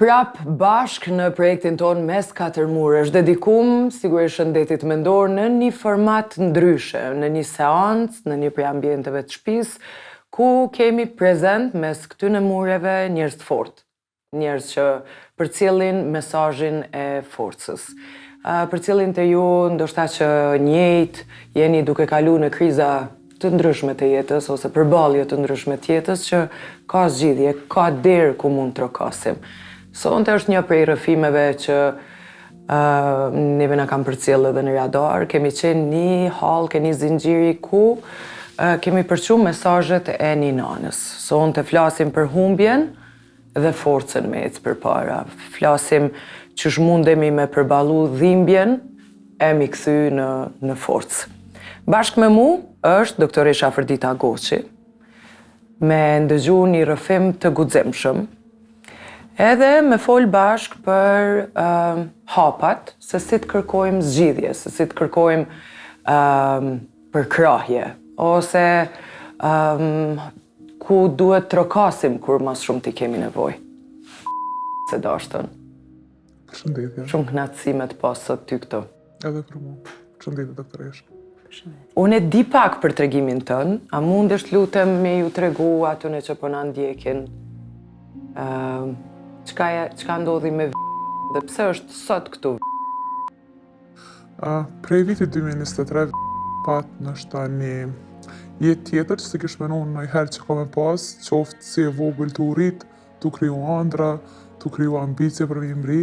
Prap bashk në projektin tonë Mes 4 Muresh, dedikum sigurisht shëndetit mendor në një format ndryshe, në një seancë, në një prej ambienteve të shtëpisë, ku kemi prezent mes këtyne mureve njerëz të fortë, njerëz që përcjellin mesazhin e forcës. Përcjellin të ju ndoshta që njëjtë jeni duke kalu në kriza të ndryshme të jetës ose përballje të ndryshme të jetës që ka zgjidhje, ka derë ku mund trokasim. Sonte është një prej rrëfimeve që neve na kam përcjell edhe në radar. Kemi qenë një hall, një zinxhiri ku kemi përçu mesazhet e një nanës. Sonte flasim për humbjen dhe forcën me ecë përpara. Flasim ç'është mundemi me përballu dhimbjen e mi kthy në forcë. Bashkë me mu është doktoresha Afërdita Goçi, me ndëgju një rrëfim të guximshëm, edhe me fol bashk për hapat, se si të kërkojmë zgjidhje, se si të kërkojmë përkrahje, ose ku duhet trokasim kur mas shumë t'i kemi nevojë. Se dashtën. Përshëndetje. Shumë kënaqësi me të pasë sot ty këtu. Edhe për mua. Përshëndetje, doktoresha. Unë e di pak për tregimin tënë, a mundesh lutem me ju tregu atyne që po na ndjekin çka ndodhi me dhe pse është sot këtu? Prej vitit 2023 pat nështë një jetë tjetër që se kish menon në i herë që ka me pas, qoftë si e vogël të urit, të kriju andra, të kriju ambicie për me mbri,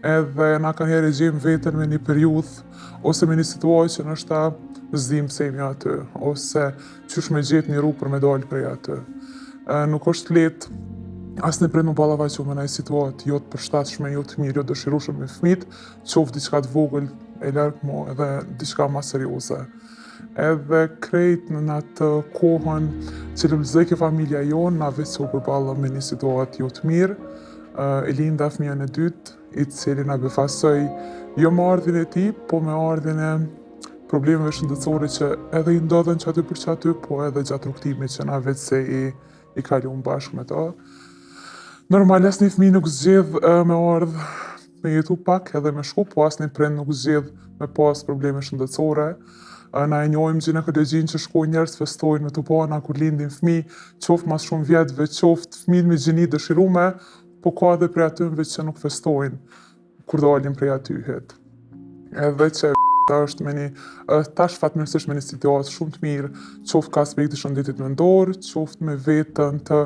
edhe na ka njerë e gjemë vetën me një periudhë ose me një situatë që nështë zdim semi aty, ose qysh me gjetë një rrugë për me dalë prej aty. Nuk është letë asë në prind më ballavaqu me nëjë situatë jo të përshtatshme, jo të mirë, jo dëshirueshme me fëmijët, qoftë diçka të vogël e larg mo edhe diçka më serioze. Edhe krejt në atë kohën që lulëzoi ke familja jonë, na veç u përballa me një situatë jo të mirë, e linda fëmijën e dytë, i cili na befasoi jo me ardhin e tij, po me ardhin e problemeve shëndetësore që edhe i ndodhen që aty për që aty, po edhe gjatë rrugtimit që na veç se i kalum bashkë me ta. Normal, asë një fëmijë nuk zgjedh me ardhë me jetu pak edhe me shku, po asë një prind nuk zgjedh me pas probleme shëndetësore. Na e njohim ginekologjin që shkojnë njerëz festojnë me të pana kur lindin fëmijë, qoftë mas shumë vjetëve, qoftë fëmijë me gjini dëshirume, po ka edhe prej atyve që nuk festojnë kur dalin prej atyhet. Edhe që është me një tash fatmirësisht me një situatë shumë të mirë, qoftë ka aspekti shëndetit mendor, qoftë me vetën të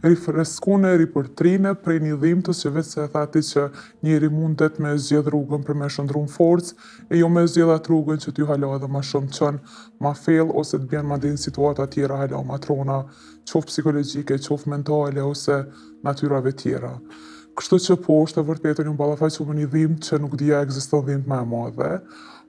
rifreskune, ripërtrine prej një dhimbtës që vetë se e tha ti që njeri mundet me zgjedh rrugën për me shëndru në forcë, e jo me zgjedh atë rrugën që ty hala edhe ma shumë qënë ma fell ose të bjen ma din situata tjera hala ma trona, qoftë psikologjike, qoftë mentale ose natyrave tjera. Kështu që po është e vërtetë një ballafaqur me një dhimbë që nuk dija ekziston dhimbë më e madhe.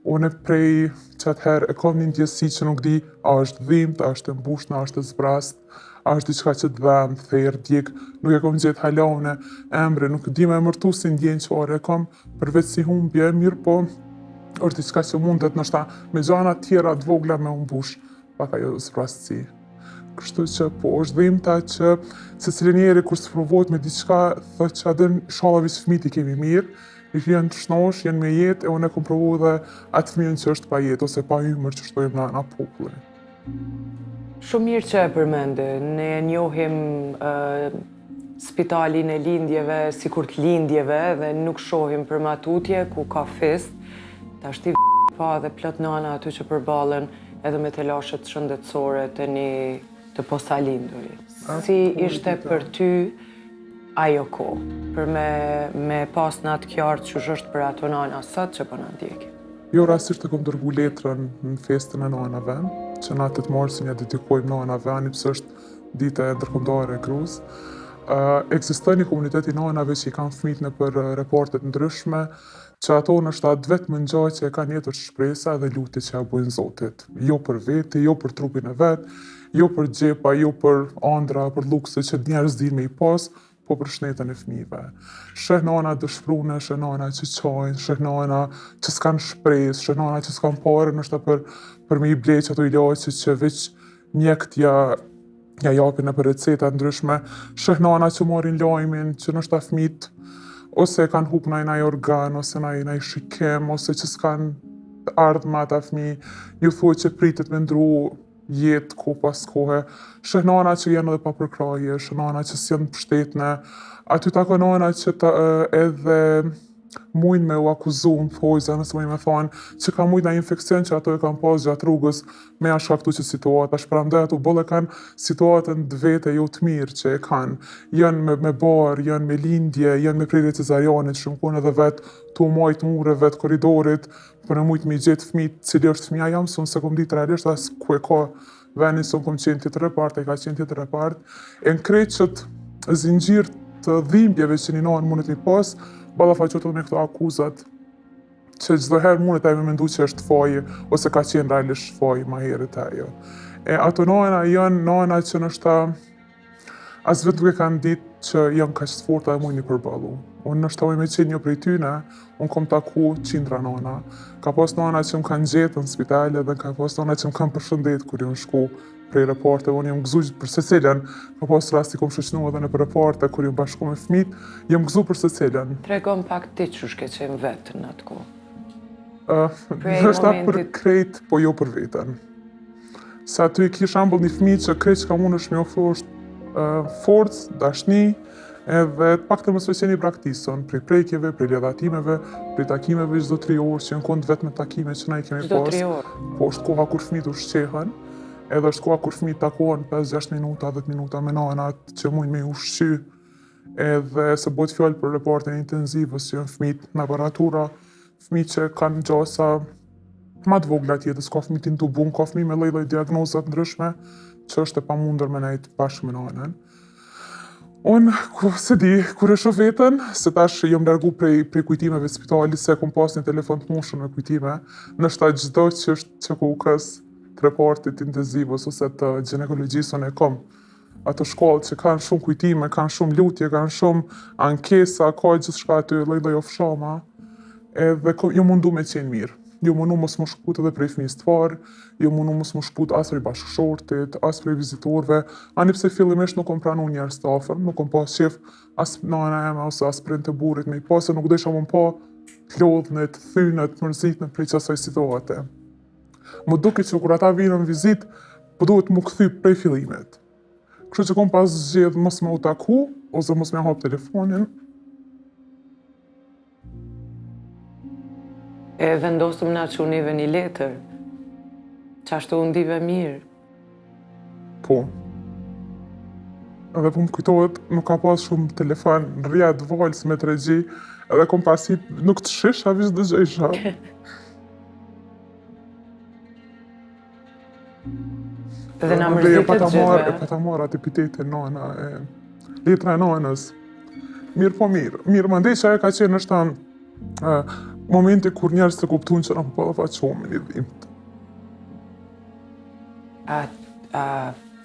Unë prej që atëherë e kom një ndjesi që nuk di a është dhimbë, a është e mbushtë, a është e zbrast, a është diçka që të dhem, thërë, djek, nuk e kom gjetë hala une emre, nuk di me emërtu si ndjenë që orë e kom përveç si humbje, mirë po është diçka që mundet nështë me gjana tjera të vogla me mbush, pak ajo zbrastësi. Kështu që po është dhimbta që se cilë njeri kur së provojt me diçka, thët që adën shalavis fëmijët i kemi mirë, i janë të shnosh, janë me jetë, e unë e kom provu dhe atë fëmijën që është pa jetë, ose pa ymër që shtojmë na popullin. Shumë mirë që e përmende, ne njohim spitalin e lindjeve, sikur të lindjeve, dhe nuk shohim për matutje ku ka fest, ta shti pa dhe plot nana aty që përballen edhe me telashet shëndetësore të posalindurit. Si ishte për ty ajo kohë, për me pas në atë qartë që është për ato nana sot që po na ndjekin? Jo rastisht e kom dërgu letrën në festën e nanave, që na 8 marsin si një dedikojmë nanave, anipse është dita e ndërkombëtare e grus. Ekziston një komunitet i nanave që i kanë fëmijët në për reportet ndryshme, që ato nështë atë vetë më ngjaj që e kanë jetër shpresa dhe lutje që ja bojnë Zotit. Jo për veti, jo për trupin e vetë, jo për gjepa, jo për andra, për lukse që njerëz din me i pas, po për shnetën e fëmijëve. Sheh nana dëshprune, sheh nana që qajnë, sheh nana që s'kan shpresë, sheh nana që s'kan pare nështë për me i bleq ato ilaçe që veç mjekët ja japin në për receta ndryshme, sheh nana që marrin lajmin që nështë fëmijët ose kanë hup naj organ, ose naj shikim, ose që s'kan ardhë me ata fmi, ju thuhet që pritet me ndru jetë ko pas kohe, sheh nana që janë edhe pa përkraje, sheh nana që s'janë pështetne, aty takon nana që edhe mujnë me u akuzu në thojza, nëse me thonë që ka mujtë na infekcion që ato e kanë pas gjatë rrugës me ja shkaktu që situata, shprandaj ato bolle kanë situatën të vete jo të mirë që e kanë, janë me barë, janë me lindje, janë me prirje cezariane, që shumë edhe vetë tu majtë mure vetë koridorit, për në mujtë me gjetë fëmijë, cili është fëmija jam, sënë se kom ditë realisht, as ku e ka venin, sënë kom qenë tjetër repart, e ka qenë tjetër repart, e në krejt që të zingjirë të dhimbjeve që një nanë mundet një pas, ballafaqohet me këto akuzat që çdo herë mundet ai me mendu që është faji ose ka qenë realisht faji më herët ajo. E ato nana janë nana që nështë as vetë duke kanë ditë që janë kaq të forta e mujnë i përballu. Unë nështë me qenë një prej tyne, unë kom taku qindra nana. Ka pas nana që më kanë gjetë në spitale dhe ka pas nana që më kanë përshëndet kur jam shku prej reporte, unë jam gëzu për secilën, ka pas rasti kom shoqënu edhe në për reporte, kur jam bashku me fëmijët, jam gëzu për secilën. Tregon pak ti çush ke qenë vetë në atë kohë. Nështë për krejt, po jo për vetën. Se aty ki shambull një fëmijë që krejt që ka mund është me ofru është forcë, dashni, edhe pak të mësve qeni praktison, prej prejkjeve, prej ledhatimeve, prej takimeve çdo 3 orë, që në kond vetë me takime që na i kemi pas. Çdo 3 orë? Po është koha kur fëmijët u shqehen, edhe është koha kur fëmijët takohen 5-6 minuta, 10 minuta me nanat që mund me ushqy, edhe se bëhet fjallë për reportin intenzivës që janë fëmijët në aparatura, fëmijët që kanë gjasa ma të vogla tjetës, ka fëmijët intubum, ka fëmijë me lloj-lloj diagnozat ndryshme, që është e pamundër me nejtë bashkë me nanën. Unë, se di, kur e shoh veten, se tash jam largu prej kujtimeve të spitalit, se kom pas një telefon të mushur me kujtime, nështë çdo që është që kukës të reportit intenzivës ose të ginekologjisë unë e kom. Ato shkollë që kanë shumë kujtime, kanë shumë lutje, kanë shumë ankesa, ka gjithçka aty, lloj-lloj ofshama, edhe jo mundu me qenë mirë. Jo mundu mos më shkput edhe prej fëmijës të parë, jo mundu mos më shkput as prej bashkëshortit, as prej vizitorëve, ani pse fillimisht nuk kom pranu njerëz të afër, nuk kom pas qef as nana eme ose as prind të burrit me i pa, se nuk desha më pa lodhnet, thynet, mërzitnet prej qasaj situate. Më duket që kur ata vinë në vizit, po duhet më kthy prej fillimit. Kështu që kom pas zgjedh mos me u taku, ose mos me hap telefonin. E vendosëm na që unive një letër, që ashtu undive mirë. Po. Edhe po më kujtohet, nuk ka pas shumë telefon, rrjat valës me të regji, edhe kom pasi nuk të shisha, vish dhe gjejsha. Dhe na mërzitet gjithve. E pa ta marrë atë epitetin nana, letra e nanës. Mirë po mirë. Mirë, më ndej që ajo ka qenë është momenti kur njerëz të kuptuan që na po ballafaqohemi në dhimbje.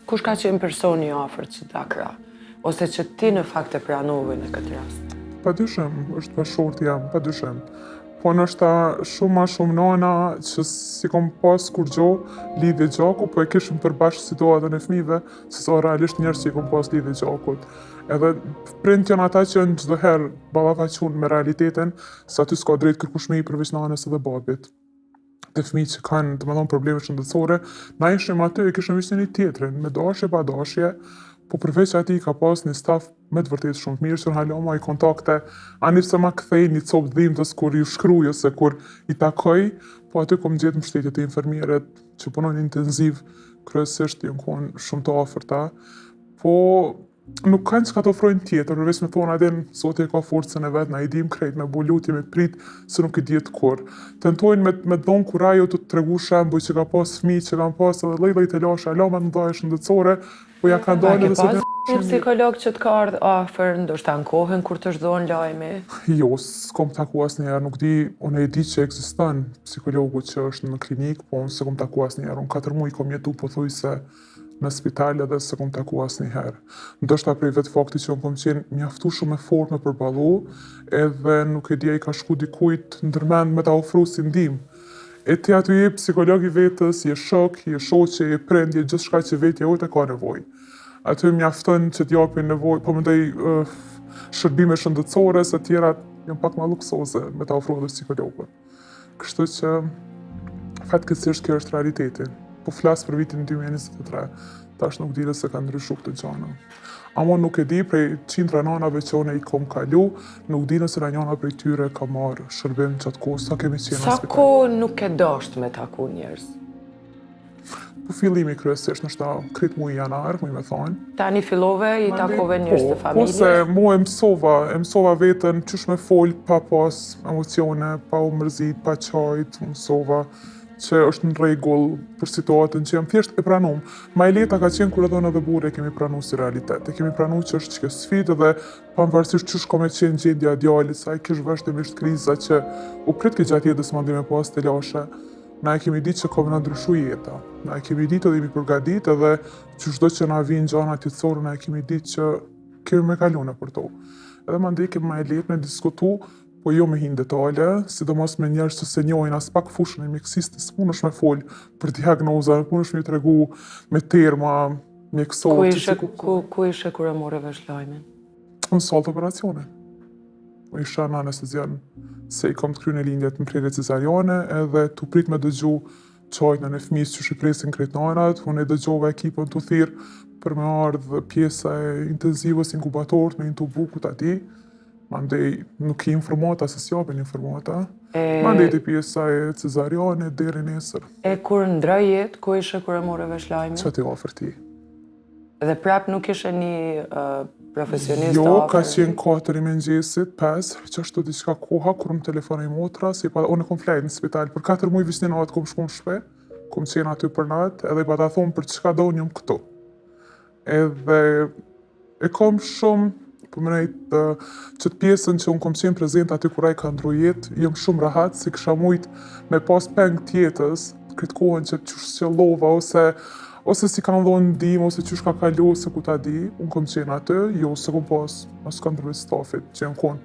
Kush ka qenë personi i afërt që ta krah? Ose që ti në fakt e pranove në këtë rast? Padyshim, është bashkëshorti jam, padyshim. Po nështë shumë ma shumë nana që si kom pas kur gjo lidhje gjaku, po e kishim përbashkë situatën e fëmijëve, se sa realisht njerëz që i kom pas lidhje gjakut. Edhe prind janë ata që në çdo herë ballafaqohen me realitetin, se aty s'ka drejt kërkush me i përveç nanës edhe babit. Të fëmijët që kanë, domethënë, probleme shëndetësore, na ishim aty e kishim vishë një tjetrin, me dashje pa dashje, po përveç atij ka pas një staf me të vërtetë shumë të mirë që në haloma i kontakte, ani pse ma kthej një copë dhimbtës kur ju shkruaj ose kur i takoj, po aty kom gjetë mbështetje të infermierët që punojnë intenziv, kryesisht janë qenë shumë të afërta, po nuk kanë çka të ofrojnë tjetër, përveç me thonë adin Zoti e ka forcën e vet, na i dim krejt me bu lutje, me prit se nuk i dihet kur. Tentojnë me dhon kur ajo të tregu shembuj që ka pas fëmijë, që kanë pas edhe lloj-lloj të lasha, lama të mëdha shëndetësore, po ja kanë dalë edhe se një psikolog që të ka ardhur afër, ndoshta në kohën kur të zhdon lajmi. Jo, s'kom taku asnjëherë, nuk di, unë e di që ekziston psikologu që është në klinik, po unë s'kom taku asnjëherë. Unë 4 muaj kom jetu pothuajse në spital edhe s'kom taku asnjëherë. Ndoshta prej vetë fakti që unë kom qenë mjaftuar me fortë me përballu, edhe nuk e di ai ka shku dikujt ndërmend me ta ofru si ndihmë. E ti aty je psikolog i vetës, je shok, je shoqe, je prind, je gjithçka që vetja jote ka nevojë. Aty mjafton që t'japin nevojë, po mendoj shërbime shëndetësore, se tjerat janë pak më luksoze me ta ofruar dhe psikologët. Kështu që fatkeqësisht kjo është realiteti. Po flas për vitin 2023, tash nuk di se ka ndryshuar këtë gjana. Ama nuk e di prej qindra nanave që unë i kom kalu, nuk di nëse na njëna prej tyre ka marrë shërbim qatë kohë, sa kemi qenë në Sa spital. kohë nuk e dasht me taku njerëz? Po fillimi kryesisht nështë krit muaj janar, më thonë. Tani fillove i takove njerëz të Po familjes? se mu e mësova veten qysh me fol pa pas emocione, pa u mërzit, pa qajt, mësova që është në rregull për situatën që jam thjesht e pranum. Ma e leta ka qenë kur edhe unë edhe burri e kemi pranu si realitet. E kemi pranu që është që sfidë dhe pavarësisht qysh ka me qenë gjendja djalit, sa i kish vazhdimisht kriza që u prit ke gjatë jetës mandi me pas të lashe. Na e kemi ditë që ka na ndryshu jeta. Na e kemi ditë edhe mi përgadit edhe që çdo që na vinë gjana jetësore, na e kemi ditë që kemi me kalu në për to. Edhe mandej kemi ma e letë me diskutu, po jo me hinë detale, sidomos me njerëz që se njohin as pak fushën e mjekësisë, s'punesh me fol për diagnoza, punesh me tregu me terma mjekësore. Ku ishe kur e more vesh lajmin? Në sallë të operacione. Isha në anestezian se i kom të kryen e lindjet në prerje cesariane edhe të prit me dëgju qajtën e fëmis që shqipresin krejt nanat, unë e dëgjova ekipën të thirë për me ardhë pjesa e intenzivës inkubatorët me intubu këtë ati. Mandej nuk i informata se s'japin informata. Mandej të pjesa e cesariane deri nesër. E kur ndra jetë, ku ishe kur e more vesh lajmin? Që ti ofër ti? Dhe prap nuk ishe një profesionist Jo, ofër? ka qenë 4 i mëngjesit, 5, që është të diçka koha, kur më telefonoj motra, si pa, unë kom flejt në spital, për 4 muaj visnjë natë kom shku në shpe, kom qenë aty për natë, edhe i pa ta thonë për çka do njëm këtu. Edhe e kom shumë, për më nejtë, që të pjesën që unë kom qenë prezent aty kur ai ka ndru jetë, jam shumë rahat, si kisha mujt me pas peng tjetës, këtë kohën që qysh qëllova, ose si kanë dhonë ndim, ose qysh ka kalu, se ku ta di, unë kom qenë aty, jo se kom pas as këndrëve stafit, që jam konë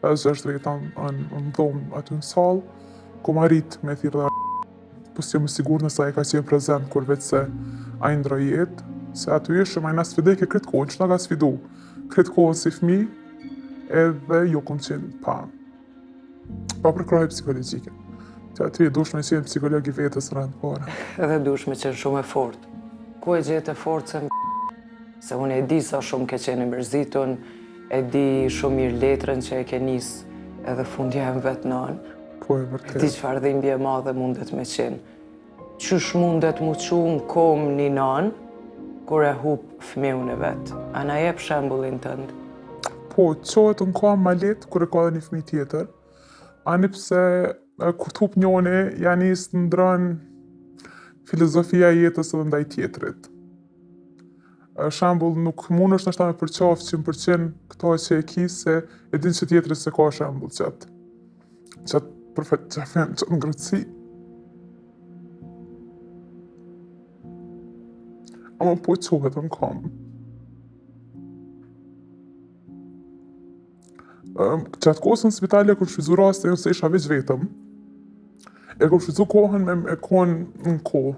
5-6 veta në dhomë aty në salë, kom arrit me thirë dhe po si jam e sigur nësa e ka qenë prezent, kur vetë se a i ndra jetë, se aty ishëm a i na sfideke këtë kohën, që na ka sfidu, këtë kohën si fmi, edhe jo kom qenë pa përkrahje psikologjike. Që aty dush me qenë psikologi vetës rëndë pare. Edhe dush me qenë shumë e fort. Ku e gjetë e forcën? Se unë e di sa shumë ke qenë i mërzitun, e di shumë mirë letrën që e ke nisë edhe fundja e më vetë nanë. Po e vërtet. E di çfarë dhimbje e madhe mundet me qenë. Qysh mundet mu qu në kom një nanë, kur e hup fëmijën e vetë? A na jep shembullin tënd? Po, qohet në kam ma letë kur e ka dhe një fëmijë tjetër. Ani pse kur të hup njoni, janë nisë të ndrën filozofia e jetës edhe ndaj tjetrit. Shembull, nuk mund është nështë me përqaf 100% këto që e ki, se e din që tjetrit se ka shembull qatë përfaqëfen, qatë ngrëtësi. Ama po qohet në kam. Qatë kohës në spitali e kur shvizu raste, se isha veç vetëm, e kom shvizu kohën me kohën në kohë,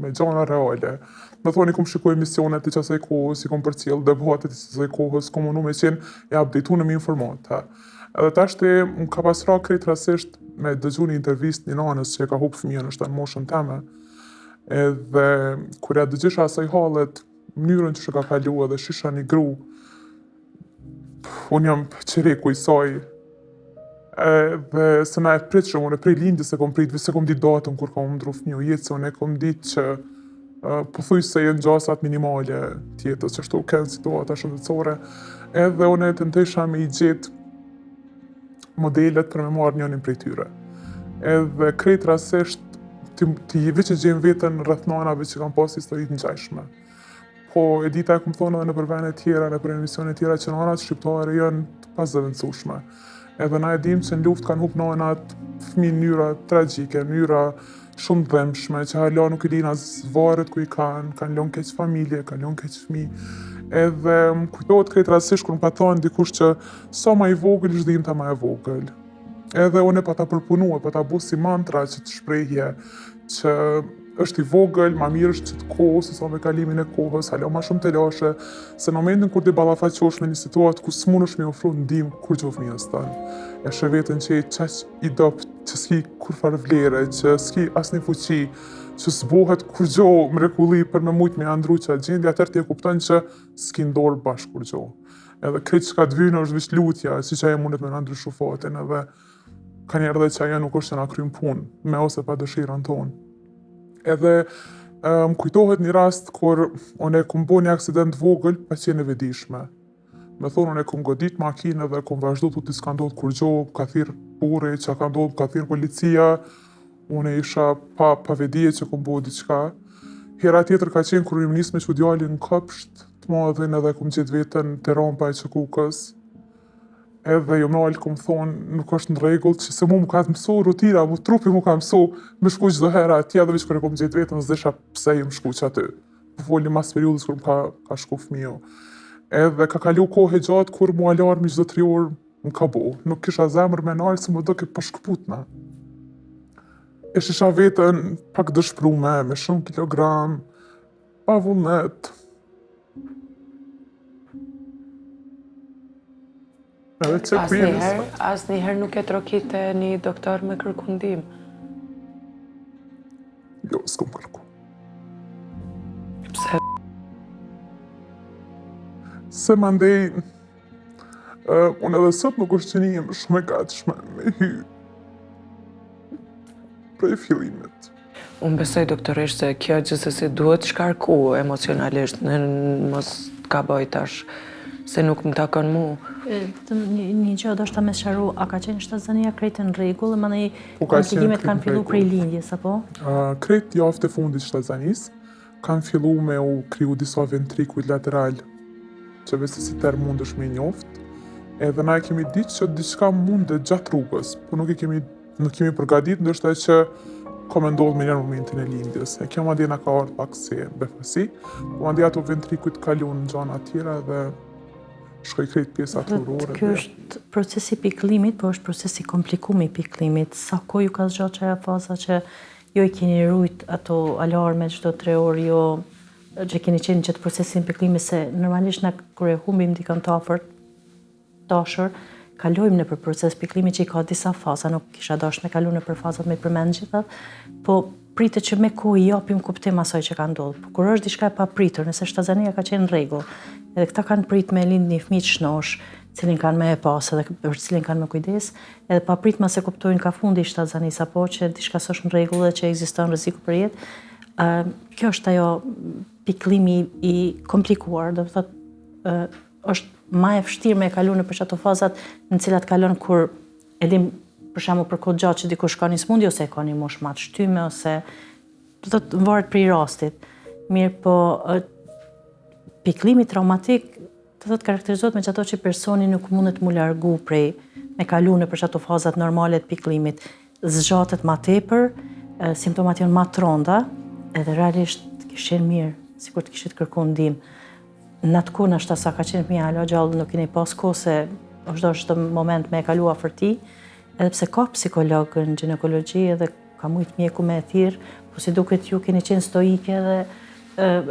me gjana reale. Me thoni kom shikuj emisionet të qasaj kohës, i kom përcjell debatet të qasaj kohës, kom unu me qenë e updateu në mi informata. Edhe tashti më ka pasra krejt rasisht me dëgju një intervist një nanës që e ka hup fëmijën është në moshën teme. Edhe kur ja dëgjisha asaj hallet, mënyrën që ka kalu edhe shisha një gru, unë jam qereku i saj, dhe se na e prit shumë, unë e prej lindjes e kom prit, se kom dit datën kur ka ndru fëmiju jetë, se unë e kom dit që pëthuj se jenë gjasat minimale tjetës, që ashtu kënë situata shëndetësore, edhe unë e të ndësha me i gjetë modelet për me marrë njënin prej tyre. Edhe krejt rasisht, ti veç e gjenë vetën rreth nanave që kam pas historit në gjajshme. Po, e dita e këmë thonë edhe në për vene tjera, në për emisionet tjera që nanat shqiptare janë të pasdëvendësueshme. Edhe na e dim që në luft kanë hup nanat fëmijë në mënyra tragjike, në mënyra shumë dhëmshme, që hala nuk i din as varet ku i kanë lënë keq familje, kanë lënë keq fëmijë. Edhe më kujtohet krejt rasisht kur më pa thonë dikush që sa ma i vogël, ç'dim ta ma e vogël. Edhe unë pa ta përpunu, pa ta bu si mantra që të shprehje, që është i vogël, ma mirë është që të kohë, se sa me kalimin e kohës, halo ma shumë të lashe, se në momentin kur ti ballafaqohesh me një situatë ku s'munësh me ofru ndihmë kur gjë fëmijës tënë. E sheh veten që je qaq i dopt, që s'ki kurfar vlere, që s'ki asnjë fuqi, që s'bohet kur gjë mrekulli për me mujt me andru që gjendja, atëherë ti e kupton që s'ki ndorë bashkë kur gjë. Edhe krejt çka të vynë është veç lutja, siç ajo mundet me na ndryshu fatin, edhe ka njerë dhe që ajo nuk është që na krymë punë, me ose pa dëshirën tonë. Edhe më kujtohet një rast kur unë e kom bo një aksident vogël pa qenë e vedishme. Me thonë unë e kom godit makinë dhe kom vazhdu të s'ka ndodhë kur gjo, ka thirë buri, që ka ndodhë, ka thirë policia, unë e isha pa vedije që kom bo diqka. Hera tjetër ka qenë kur nis me që djallin në këpsht të madhin edhe kom gjithë vetën të rampa e që kukës. Edhe jo nalë kom thonë nuk është në rregull që se mu më ka të mësu rutina, mu trupi mu ka mësu me shku çdo herë atje edhe veç kër e kom gjithë vetën s'desha pse ju më shku që aty. Po foli mas periudës kur më ka shku fëmiu. Edhe ka kalu kohë e gjatë kur mu alarmi çdo 3 orë më ka bo. Nuk kisha zemër me nalë se më do ke përshkëputna. E shisha vetën pak dëshprume, me shumë kilogram, pa vullnet. Asnjëherë nuk e trokite një doktor me kërku ndihmë? Jo, s'kom kërku. Pse? Se mandej, unë edhe sot nuk është që një jem shumë e gatshme me hy prej fillimit. Unë besoj doktorisht se kjo gjithsesi duhet shkarku emocionalisht, në mos ka bëj tash, se nuk më takon mu. Një gjë do shta me sharu, a ka qenë shtatzënia krejt në rregull, e mandej komplikimet kanë fillu prej lindjes, apo? Krejt javët e fundit shtatzanis, kanë fillu me u kriju disa ventrikuj lateral, që vese si ter mundesh me njoft, edhe na e kemi ditë që diçka mundet gjatë rrugës, po nuk kemi përgadit, ndoshta që ka me ndodhë me njerë momentin e lindjes. E kjo mandej na ka ardhë pak si befasi, po mandej ato ventrikujt kalun në gjana tjera dhe shkoj krejt pjesa trurore. Kjo është procesi piklimit, po është procesi komplikumi piklimit. Sa kohë ju ka zgjatë çaja faza që jo i keni rujt ato alarme çdo 3 orë, jo që keni qenë që të procesin piklimit, se normalisht na kur e humbim dikën të afërt, dashur, kalojmë në për proces piklimi që i ka disa faza, nuk kisha dash me kalu në për fazat me i përmend gjithat, po pritet që me kohë i japim kuptim asaj që ka ndodhur. Po kur është diçka e papritur, nëse shtatzania ka qenë në rregull, edhe këta kanë prit me lind një fëmijë të shnosh, cilin kanë me e pas edhe për cilin kanë me kujdes, edhe paprit ma se kuptojnë ka fundi shtatzanisë apo që diçka s'është në rregull dhe që ekziston rreziku për jetë. Kjo është ajo piklimi i komplikuar, do të thotë është ma e vështirë me e kalu në për ato fazat në cilat kalon kur edhim për shembull për kohë gjatë që dikush ka një smundje ose ka një moshë ma të shtyme ose do të thotë varet prej rastit. Mirë, po piklimi traumatik do të thotë karakterizohet me çato që personi nuk mundet mu largu prej me kalu në për ato fazat normale të piklimit. Zgjatet ma tepër, simptomat janë ma tronda, edhe realisht kishin mirë, sikur të kishit kërku ndihmë. Në atë kohë nashta sa ka qenë fëmija alo gjallë nuk keni pas kohë se është çdo moment me e kalu afër tij, edhe pse ka psikolog në ginekologji edhe ka mujt mjeku me e thirr, po si duket ju keni qenë stoike dhe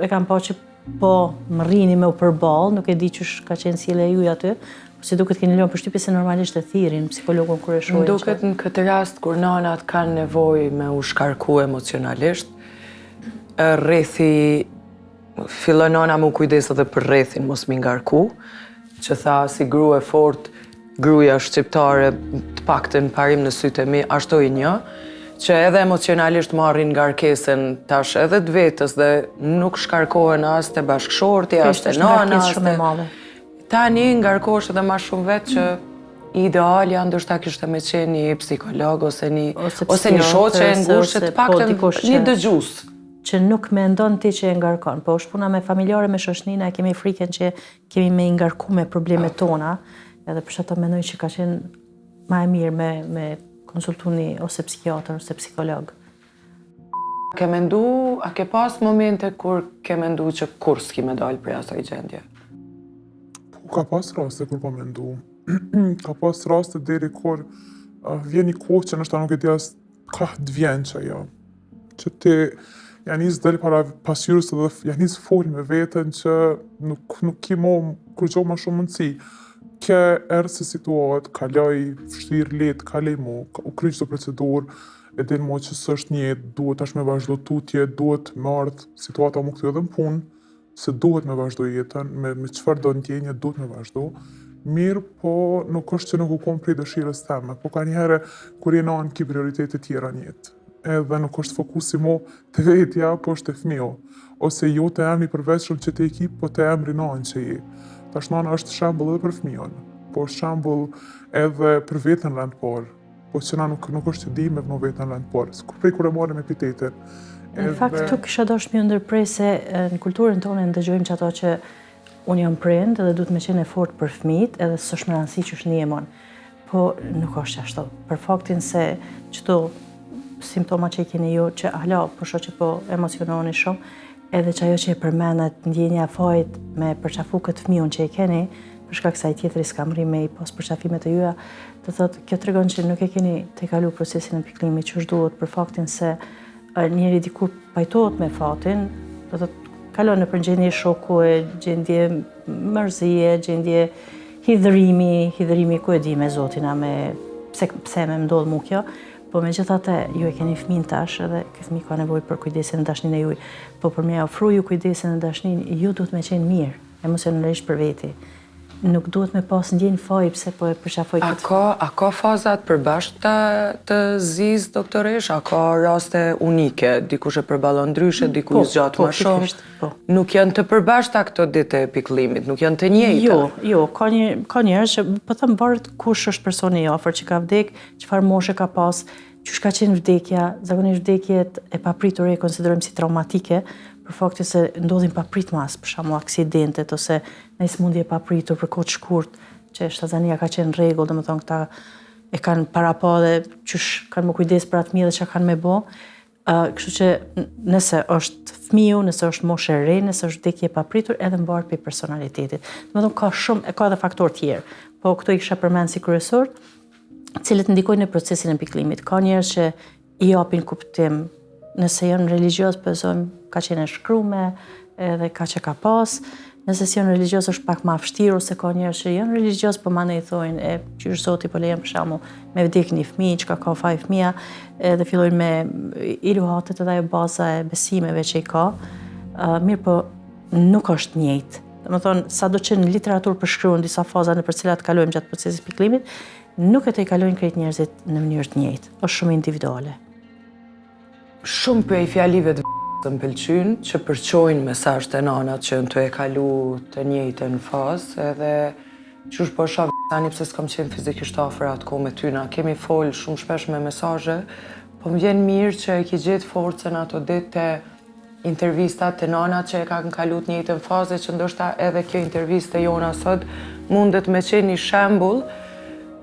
e kam pa që po më rrini me u përball, nuk e di ç'është ka qenë sjellja juaj aty, po si duket keni lënë përshtypje se normalisht e thirrin psikologun kur e shohin. Më duket në këtë rast kur nanat kanë nevojë me u shkarku emocionalisht, rrethi fillon nana më kujdes edhe për rrethin, mos mi ngarku, që tha si gru e fort, gruaja shqiptare të paktën parim në sytë e mi, ashtu i një, që edhe emocionalisht marrin ngarkesën tash edhe të vetës dhe nuk shkarkohen as të bashkëshorti, as të nana, tani ngarkohesh edhe ma shumë vetë që idealja ndoshta kishte me qenë një psikolog ose një shoqe e ngushtë, të paktën një dëgjues. Që nuk me ndonë ti që e ngarkon, po është puna me familjare, me shoshninë, kemi frikën që kemi me ngarku me problemet tona, edhe për shkak të mendoj që ka qenë ma e mirë me konsultu një ose psikiatër ose psikolog. Ke mendu, a ke pas momente kur ke mendu që kur s'ki me dalë prej asaj gjendje? Ka pas raste kur po mendu. Ka pas raste deri kur vjen një kohë që nështë nuk e di as ka të vjen që ajo. Që ti janis del para pasqyrës dhe janis fol me veten që nuk ki mo kur gjo ma shumë mundësi. Ke erë se situatë, kaloj vështirë letë, kaloj mo, u kry qëto procedurë, e din mo që s'është njetë, duhet tash me vazhdo tutje, duhet me ardhë situata mu këtë edhe në punë, se duhet me vazhdo jetën, me qëfar do ndjenje duhet me vazhdo. Mirë, po nuk është që nuk u kom prej dëshirës teme, po ka njëherë kur je nanë ki prioritetet tjera në jetë. Edhe nuk është fokusi mo të vetja, po është të fëmio. Ose jo të emri përveçëm që të ekip, po të emri nanë që je. Tash nana është shembull edhe për fëmion, po është shembull edhe për vetën rënd parë. Po që na nuk është që di me vëno vetën rënd parë. Prej kur e marrim epitetin. Në fakt, tu kisha dashur mi ndërprej se në kulturën tonë ndëgjojmë që ato që unë jam prind edhe duhet me qenë fort për fëmijët edhe s'është me rëndësi që është njemon. Po nuk është ashtu. Për faktin se qëto simptoma që i keni ju, që hala, po shoh që po emociononi shumë, edhe që ajo që e përmendet ndjenja e fajit me përqafu këtë fëmijën që i keni, për shkak se ai tjetri s'ka mri me i pos përqafimet e juaja, do thotë kjo tregon që nuk e keni të kalu procesin e pikëllimit që është duhet për faktin se njeri dikur pajtohet me fatin, do thotë kalon në gjendje shoku, gjendje mërzie, gjendje hidhërimi ku e di me zotina, pse me ndodh mu kjo, po me gjithate ju e keni fëmin tash edhe këtë fëmi ka nevojë për kujdesin e dashnin e juj, po për me ofru ju kujdesin e dashnin, ju duhet me qenë mirë, emocionalisht për veti. Nuk duhet me pas ndjenjë faj pse po e përqafoj këtë. A ka fazat përbashkëta të zis, doktoresh? A ka raste unike? Dikush e përballon ndryshe, dikush zgjat më shumë? Nuk janë të përbashkëta këto ditë e pikëllimit, nuk janë të njëjta? Jo, ka njerëz që po them varet kush është personi i afërt që ka vdek, çfarë moshe ka pas, çush ka qenë vdekja, zakonisht vdekjet e papritura e konsiderojmë si traumatike, për faktin se ndodhin papritmas, për shembull aksidentet ose një smundje papritur për kohë të shkurtë, që shtazania ka qenë rregull, domethënë këta e kanë para pa dhe qysh kanë më kujdes për atë mirë dhe çka kanë me bë. Kështu që nëse është fëmiu, nëse është moshë e re, nëse është vdekje e papritur, edhe mbahet pe personalitetit. Domethënë ka edhe faktorë tjerë, po këto i kisha përmend si kryesor, cilët ndikojnë në procesin e pikëllimit. Ka njerëz që i japin kuptim. Nëse janë religjios, pëzojmë, ka qenë e shkrume, edhe ka që ka pas. Nëse si janë religjios, është pak ma vështirë, ose ka njerëz që janë religjios, po mandej thojnë, qysh zoti po lejon për shembull me vdek një fëmijë, çka ka faj fëmia, edhe fillojnë me iluhatet edhe ajo baza e besimeve që i ka. Mirë, po nuk është njëjtë. Domethënë, sado që në literaturë përshkruhen disa faza nëpër cilat kalojmë gjatë procesit pikëllimit, nuk e të i kalojnë krejt njerëzit në mënyrë të njëjtë. Është shumë individuale. Shumë për e fjalive të më pëlqynë që përqojnë mesazhet e nanat që në të e kalu të njëjtën fazë edhe qysh po shoh tani pse s'kam qenë fizikisht afër atë kohë me tyna. Kemi folë shumë shpesh me mesazhe, po më vjen mirë që e ki gjetë forcën ato ditë te intervistat të nanat që e kanë kalu të njëjtën fazë, që ndoshta edhe kjo intervistë e jona sot mundet me qenë një shembull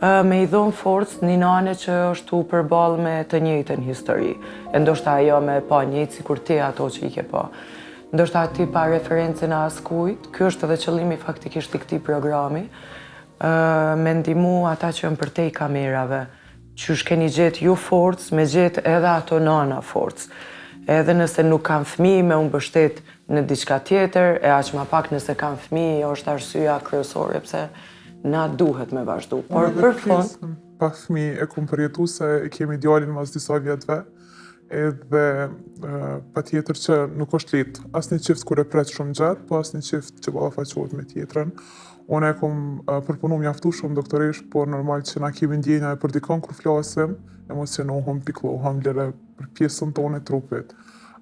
me i dhonë forcë një nane që është u përballë me të njëjtën histori. E ndoshta ajo me pa njëjtë sikur ti ato që i ke pa. Ndoshta ti pa referencën e askujt, ky është edhe qëllimi faktikisht i këtij programi, me ndihmu ata që janë përtej kamerave, qysh keni gjetë ju forcë, me gjetë edhe ato nana forcë. Edhe nëse nuk kanë fëmijë me u mbështet në diçka tjetër, e aq më pak nëse kanë fëmijë, është arsyeja kryesore pse na duhet me vazhdu. Por për fond, pa fëmijë e kom përjetu se e kemi djalin mas disa vjetëve, edhe patjetër që nuk është lehtë. Asnjë çift kur e pret shumë gjatë, po asnjë çift që ballafaqohet me tjetrën. Unë e kom përpunu mjaftu shumë doktoresh, por normal që na kemi ndjenja e për dikon kur flasim, emocionohem, pikëllohem, lere për pjesën tonë e trupit.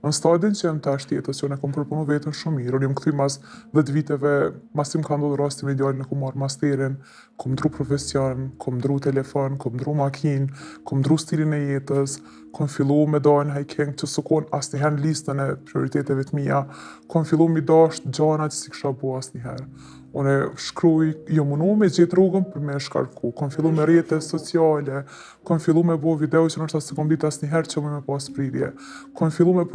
Në stadin që jem tash tjetës, që unë e kom përpunu vetën shumë mirë, unë jem këthy mas 10 viteve, mas tim ka ndodhur rasti me djalin e kom marrë masterin, kom ndru profesion, kom ndru telefon, kom ndru makinë, kom ndru stilin e jetës, kom fillu me dajnë hiking që s'ukon asnjëherë në listën e prioriteteve të mia, kom fillu mi dasht gjana që si kisha bo asnjëherë. Unë shkruj, jo munu me gjetë rrugën për me shkarku, kom fillu me rrjete sociale, kom fillu me bo video që nështë asë kom ditë asnjëherë që me pas prirje, kom fillu me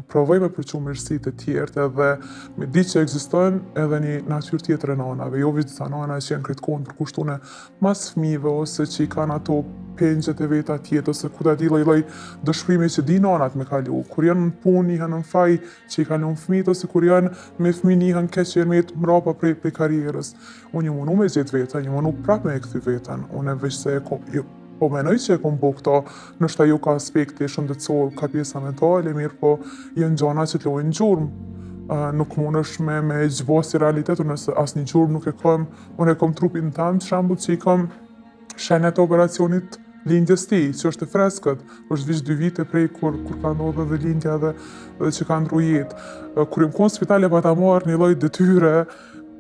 provoj me përqu mirësit e tjertë edhe me di që ekzistojnë edhe një natyrë tjetër e nanave, jo vishë disa nana që janë kretkojnë për kushtune mas fëmijëve ose që i kanë ato pengjet e veta tjetë, ose ku ta di lloj dëshpërimi që di nanat me kalu. Kur janë në punë, njihen në faj që i kalon fëmijët, ose kur janë me fëmijë njihen keq që janë mrapa prej karrierës. Unë ju mundu me gjetë veten, ju mundu prapë me e kthy veten. Unë veç se po menoj që e kom bo këta, nështë ajo ka aspekti shëndetësor, ka pjesa mentale, mirë po janë gjana që t'lojnë gjurmë. Nuk mund është me gjbosi realitetu, nëse asë një gjurmë nuk e kam, unë e kom trupin tam, që shambull që i kam shenet operacionit lindjes ti, që është e freskët, është vish 2 vite prej kur ka ndodhe dhe lindja dhe që ka ndru jetë. Kur im konë spitale pa ta marrë një lloj detyre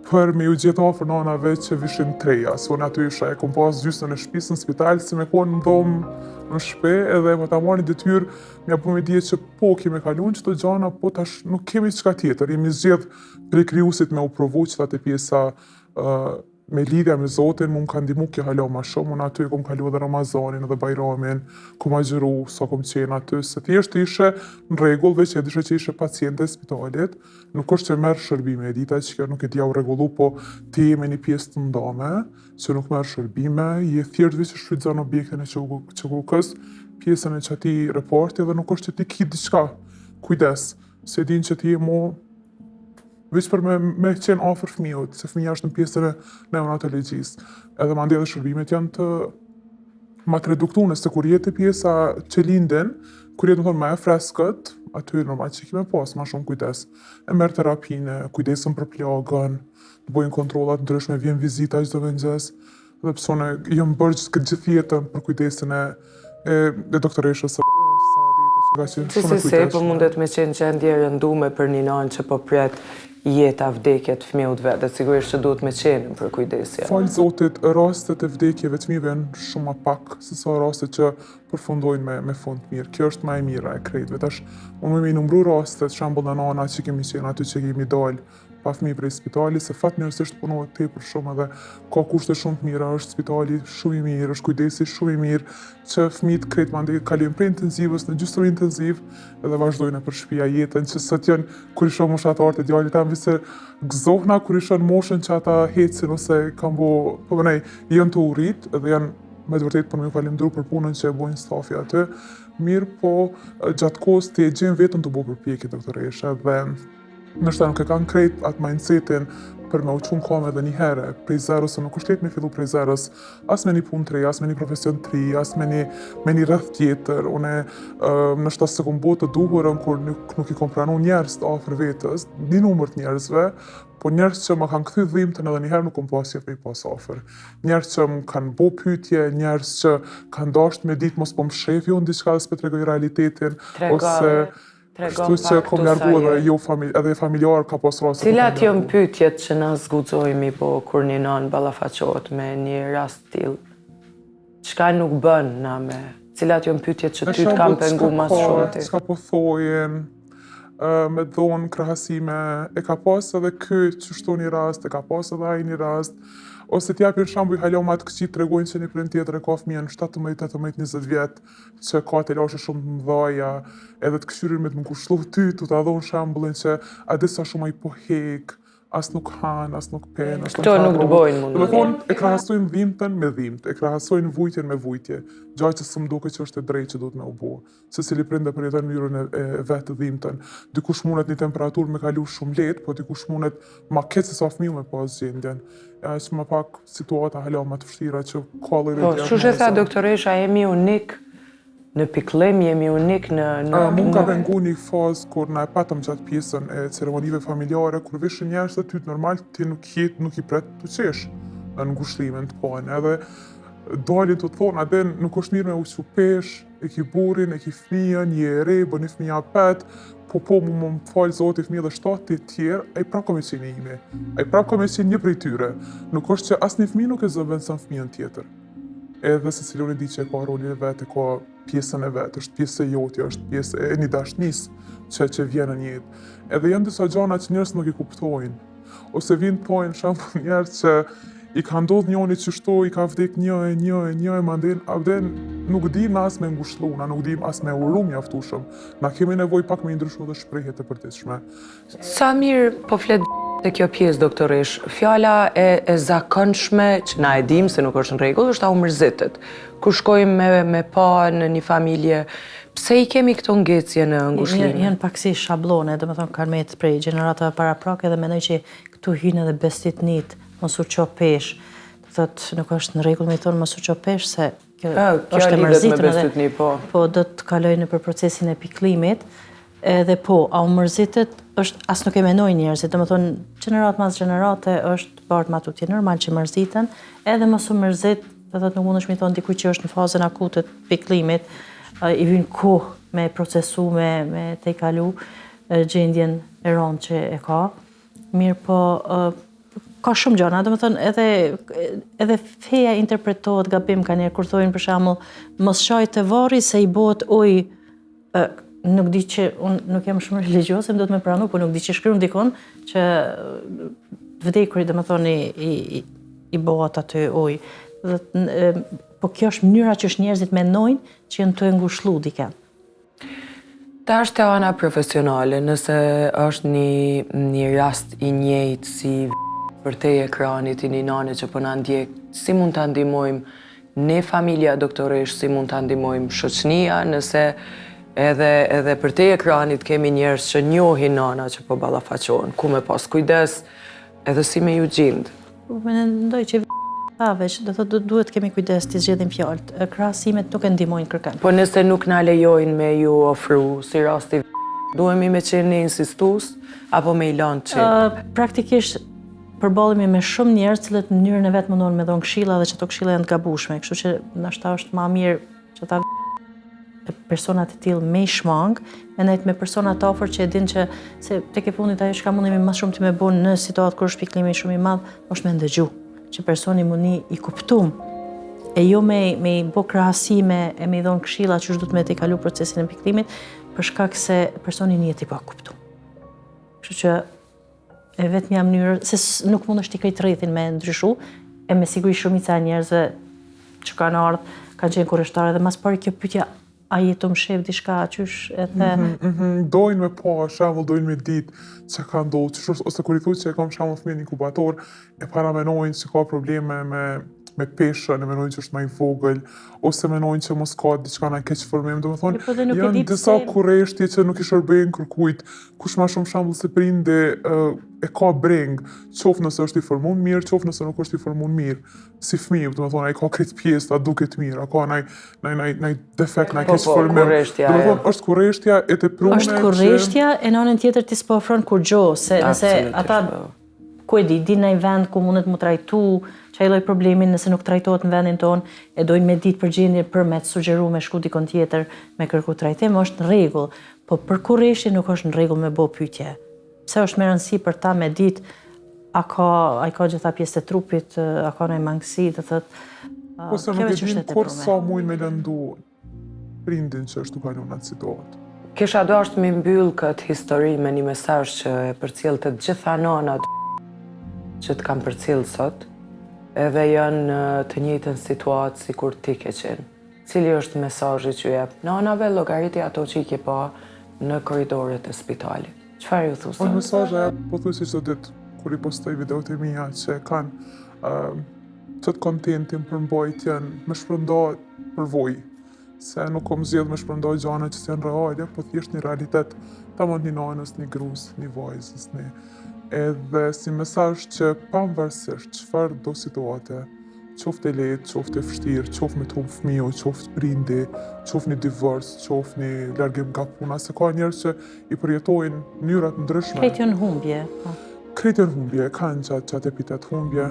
për me ju gjetë afër nanave që vishin treja. So unë aty isha e kom pas gjysmën e shtëpisë në spital, si me konë në dhomë në shtëpi, edhe pa ta marrë një detyrë, mja po me djetë që po kemi kalun qëto gjana, po tash nuk kemi qka tjetër. Jemi zgjedh prej krijuesit me u provu qëta të pjesa me lidhja me Zotin, mu më ka ndihmu kjo hala ma shumë, unë aty kom kalu edhe Ramazanin edhe Bajramin, kom agjeru, sa kom qenë aty, se thjesht ishe në rregull, veç e dishe që ishe paciente e spitalit, nuk është që merë shërbime, e dita që kjo nuk e t'ja u rregullu, po ti me një pjesë të ndame, që nuk merë shërbime, je thjesht veç e shfrytëzon objektin e QKK-s, pjesën e qati reporti, dhe nuk është që ti ki diçka, kujdes, se din që ti veç për me qenë afër fëmijët, se fëmija është në pjesën e neonatologjisë. Edhe mandej edhe shërbimet janë të ma të reduktune, se kur jetë pjesa që lindin, kur jetë më thonë ma e freskët, aty normal që kime pas ma shumë kujdes. E merë terapine, kujdesën për plagën, të bojnë kontrollat ndryshme, vjen vizita çdo mëngjes, dhe pësone jam bërë këtë gjithë jetën për kujdesin e doktoreshës Si, po mundet me qenë gjendje rëndume për një nanë që po pret jeta vdekje të fëmijët vetë, dhe sigurisht që duhet me qenë për kujdesja. Falë Zotit, rastet e vdekjeve të fëmijëve janë shumë ma pak se sa rastet që përfundojnë me fund të mirë. Kjo është ma e mira e krejtëve. Tash, unë me numru rastet, shambull në nana që kemi qenë aty që kemi dalë pa fëmijë prej spitali, se fat njerëzisht punohet tepër shumë edhe ka kushte shumë të mira, është spitali shumë i mirë, është kujdesi shumë i mirë, që fëmijët krejt mandej kalojnë prej intenzivës në gjysmë intenziv edhe vazhdojnë për shtëpia jetën, që sot janë kur i shoh moshatarët e djalit tam se gëzohna kur i shoh moshën që ata hecin ose kanë po bënej janë të urrit dhe janë me të vërtetë për më falemndru për punën që e bojnë stafi aty. Mirë po gjatë kohës ti e gjen vetën të bëj përpjekje doktoresha dhe nështë nuk e kanë krejt atë mindsetin për me u qunë kome edhe një herë prej zerës, se nuk është letë me fillu prej zerës, as me një punë të re, as me një profesion të re, as me një rreth tjetër. Une nështë asë se kom bo të duhurën kur nuk i kom pranu njerës të afër vetës, një numër të njerësve, po njerës që ma kanë kthy dhimbtën edhe njëherë nuk kom pas jetë me i pas afër. Njerës që më kanë bo pyetje, njerës që kanë dasht me ditë mos po më shef jo në diçka dhe s'pe tregoj realitetin, ose kështu që kom largu edhe familjar ka pas rase. Cilat janë pyetjet që na zguxojmë po kur një nanë ballafaqohet me një rast tillë? Çka nuk bën na me? Cilat janë pyetjet që ty të kanë pengu mas shumë ti? Çka po thojnë, me dhonë krahasime, e ka pas edhe që shto një rast, e ka pas edhe ai një rast, ose t'japin shembuj hala ma të këqit tregojnë që një prind tjetër e ka fëmijën 17, 18, 20 vjet, që ka të lashe shumë të mëdhaja, edhe të këshyrin me të më kushlu ty, tu t'a dhonë shembullin që a disa shumë ai po hek, as nuk han, as nuk pen, as këto nuk të bojnë mund. Do të thonë, e krahasojnë dhimbtën me dhimbtë, e krahasojnë vujtjen me vujtje, gjaj që s'm duket që është e drejtë që duhet me u bo. Secili prind e përjeton mënyrën e vetë të dhimbtën. Dikush mundet një temperaturë me kalu shumë lehtë, po dikush mundet ma keq se sa fëmiu me pas gjendjen. Është më pak situata hala më të vështira që ka lloj diagnoza. Po, çu tha doktoresha, jemi unik në pikëllim, jemi unik në mund ka vengu një fazë kur na e patëm gjatë pjesën e ceremonive familjare, kur vishin njerëz të ty normal ti nuk i pret të qesh në ngushëllimin të panë, edhe dalin të thonë, atë nuk është mirë me u pesh, e ki burrin, e ki fëmijën, je e re, bën një fëmija pet, po më falë Zoti fëmijë dhe 7 të tjerë, ai prap ka me qenë ime. Ai prap ka me qenë një prej tyre. Nuk është që asnjë fëmijë nuk e zëvendëson fëmijën tjetër. Edhe secili unë di që e ka rolin e vetë, ka pjesën e vetë, është pjesë e jotja, është pjesë e një dashnisë që vjen në jetë. Edhe janë disa gjëra që njerëz nuk i kuptojnë. Ose vinë thojnë shembull njerëz që i ka ndodhur njëri që shto i ka vdek një mandel, abden nuk dim as me ngushëllu, na nuk dim as me uru mjaftueshëm. Na kemi nevojë pak me ndryshu dhe shprehje të përditshme. Sa mirë po flet Te kjo pjesë, doktoresh, fjala e zakonshme që na e dim se nuk është në rregull, është ta u mërzitet. Kur shkojmë me pa në një familje, pse i kemi këto ngecje në ngushëllime? Janë pak si shablone, do me thonë karmet prej gjeneratave paraprake dhe mendoj që këtu hynë edhe bestitnit, mos u qo pesh. Do thotë nuk është në rregull me i thonë mos u qo pesh se kjo është e mërzitën edhe po do të kaloj në për procesin e piklimit. Edhe po, a u mërzitet është, as nuk e menoj njerëzit, do me thonë, gjenerat mas gjenerate është bartë matutje normal që mërziten, edhe mos u mërzit, dhe thotë nuk mund është mi thonë dikuj që është në fazën akute të piklimit, i vynë kohë me procesu, me te i kalu gjendjen e ronë që e ka. Mirë po, ka shumë gjona, do me thonë, edhe feja interpretohet gabim ka njerë, kur thojnë për shembull mos shaj të varri se i bëhet ujë. Nuk di që, unë nuk jam shumë religiose, më do të me pranu, po nuk di që shkryun dikon që vdekurit, dhe më thonë, i bëhat aty ujë. Po kjo është mënyra që është njerëzit mendojnë që janë të ngushëllu dike. Ta është e ana profesionale, nëse është një rast i njëjtë si për te ekranit i një nane që po na ndjek, si mund të ndihmojmë ne familja doktoresh, si mund të ndihmojmë shoqënia, nëse edhe për te ekranit kemi njerëz që njohin nana që po ballafaqohen, ku me pas kujdes, edhe si me ju gjindë. Mendoj që veç, do thotë duhet kemi kujdes të zgjedhim fjalët. Krahasimet nuk e ndihmojnë kërkën. Po nëse nuk na lejojnë me ju ofru si rasti, duhemi me qenë insistues apo me i lanë që? Praktikisht përballemi me shumë njerëz cilët në mënyrën e vet mundon me dhon këshilla dhe që ato këshilla janë të gabueshme, kështu që ndoshta është më mirë që ta personat e tillë me shmang, mendoj me persona të afër që e din që se tek e fundit ajo çka mundemi më shumë të më bëjnë në situatë kur është piklimi shumë i madh, është me ndëgju, që personi mundi i kuptum, e jo me i bë krahasime e me i dhon këshilla që duhet me të kalu procesin e piklimit, për shkak se personi njëti pa kuptum. Kështu që e vetmja mënyrë, se nuk mund është t'i krejt rrethin me ndryshu, e me siguri shumica e njerëzve që kanë ardhur, kanë qenë kurrështare dhe mas pari kjo pyetja a jetu më shef diçka qysh edhe... Dojnë me pa, shembull dojnë me ditë që ka ndodhur, ose kur i thuj që e kam shembull fëmijë në inkubator, e paramenojnë që ka probleme me peshën, e menojnë që është më i vogël, ose menojnë që mos ka diçka në keq formim, do me thonë, janë disa kurreshtje që nuk i shërbejnë kërkujt, kush ma shumë shembull se prindi e ka breng, qoftë nëse është i formuar mirë, qoftë nëse nuk është i formuar mirë, si fëmijë, do me thonë, ai ka këtë pjesë, a duket mirë, a ka naj defekt, naj keq formim. Do me thonë, është kurreshtja e tepruar. Është kurreshtja e nënën tjetër ti s'po ofron kur gjo, se nëse ata ku e di në një vend ku mundet mu trajtu çaj lloj problemin, nëse nuk trajtohet në vendin tonë, e dojnë me ditë përgjendje për me të sugjeru me shku dikon tjetër me kërku trajtim, është në rregull, po për kurreshje nuk është në rregull me bë pyetje. Pse është me rëndësi për ta me ditë a ka gjitha pjesë të trupit, a ka ndonjë mangësi, do thotë. Ose nuk e din kur sa mujnë me lëndu prindin që është duke në atë situatë. Kisha dashur me mbyll këtë histori me një mesazh që e përcjell të gjitha nanat që të kam përcjell sot, edhe janë të njëjtën situatë si kur ti ke qenë. Cili është mesazhi që jep nanave llogaritje ato që i ke pa në korridoret e spitalit? Çfarë ju thosë? Mesazhi po thuaj si çdo ditë kur i postoj videot e mia që kanë çet kontentin për mbajtjen me shpërndar përvojë. Se nuk kom zgjedh me shpërndar gjëra që janë reale, po thjesht një realitet tamam një nanës, një grus, një vajzës, edhe si mesazh që pavarësisht çfarë do situate, qoftë e lehtë, qoftë e vështirë, qoftë me të humb fëmijë, qoftë prindi, qoftë një divorc, qoftë një largim nga puna, se ka njerëz që i përjetojnë mënyra të ndryshme. Krejt janë humbje. Krejt janë humbje, kanë qatë epitet humbje.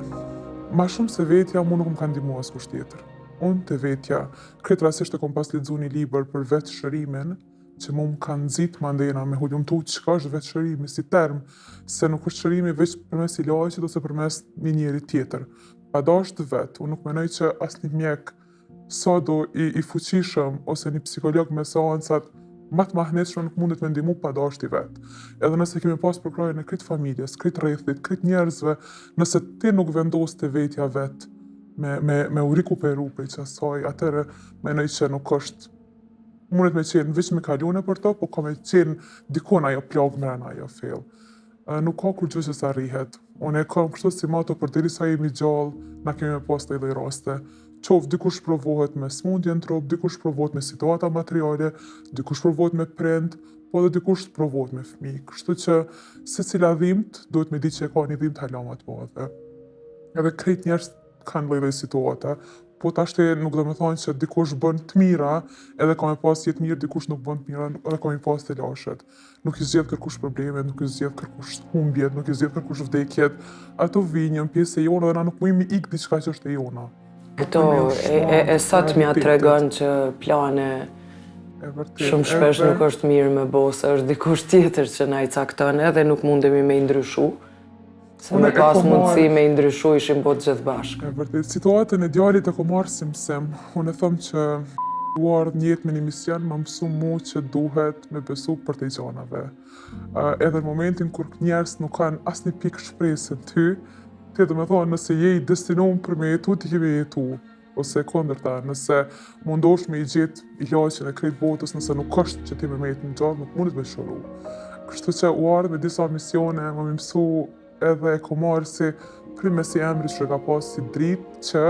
Ma shumë se vetja, mu nuk më kanë ndihmuar askush tjetër. Unë të vetja, krejt rastisht e kom pas lexuar një libër për vetëshërimin, që mu më kanë nxit mandena me hulumtu çka është vetëshërimi si term, se nuk është shërimi veç përmes ilaçit ose përmes një njeri tjetër. Pa dashur vet, unë nuk mendoj që asnjë mjek sado i fuqishëm ose një psikolog me seancat më të mahnetshëm nuk mundet me ndihmu pa dashur vet. Edhe nëse kemi pas përkrahje në këtë familjes, këtë rrethit, këtë njerëzve, nëse ti nuk vendos të vetja vet me u rikuperu prej kësaj, atëherë mendoj që nuk është mundet me qenë veç me kalune për to, po ka me qenë dikon ajo plagë mrena ajo fill. nuk ka kur gjë që s'arrihet. Unë e kam kështu si moto për derisa jemi gjallë, na kemi pas të lloj raste. Qof dikush provohet me smundje në trup, dikush provohet me situata materiale, dikush provohet me prind, po edhe dikush provohet me fëmijë. Kështu që secila dhimbt duhet me di që e ka një dhimbt hala më të madhe. Edhe krejt njerëz kanë lloj-lloj situata, po tashti nuk do me thonë që dikush bën të mira, edhe ka me pas jetë mirë, dikush nuk bën të mira, edhe ka me pas të lashet. Nuk i zgjedh kërkush probleme, nuk i zgjedh kërkush humbjet, nuk i zgjedh kërkush vdekjet. Ato vijnë një pjesë e jona dhe na nuk mujmë ik diçka që është e jona. Këto e sot mja tregon që plane shumë shpesh nuk është mirë me bo, se është dikush tjetër që na i cakton edhe nuk mundemi me i ndryshu. Se me pas mundësi me i ndryshu ishim po të gjithë bashkë. E vërtet, situatën e djalit e ko marrë si mësim. Unë e thëmë që duar një jetë me një mision, më mësu mu që duhet me besu për të gjanave. Edhe në momentin kur njerës nuk kanë asnjë pikë shpresë në ty, ti do me thonë nëse je i destinuar për me jetu, ti kemi jetu. Ose kundërta, nëse mundosh me i gjetë ilaqen e krejt botës, nëse nuk është që ti me jetë në gjallë, nuk mundet me shëru. Kështu që u ardhë me disa misione, më mësu edhe e marrë si prime si emri që ka pas si dritë që